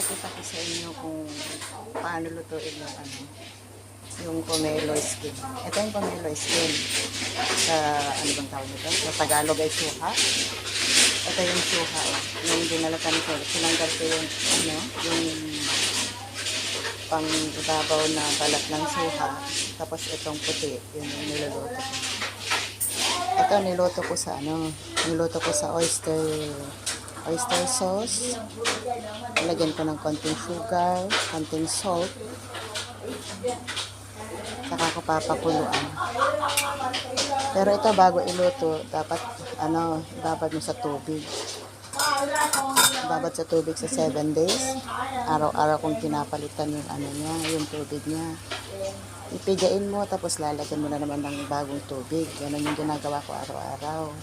ipapakita ko sa inyo kung paano lutuin yung pomelo skin. Ito yung pomelo skin. Sa, ano bang tawag nito? Sa Tagalog ay suha. Ito yung suha. Yung dinalatan ko. Sinanggal ko yung pang ibabaw na balat ng suha. Tapos itong puti, yun yung niluluto ko. Ito niluto ko sa niluto ko sa oyster sauce. Lagyan ko ng konting sugar, konting salt. Saka ko papakuluan. Pero ito bago iluto, dapat babad mo sa tubig. Babad sa tubig sa 7 days. Araw-araw kong pinapalitan yung tubig niya. Ipigain mo tapos lalagyan mo na naman ng bagong tubig. Ganun yung ginagawa ko araw-araw.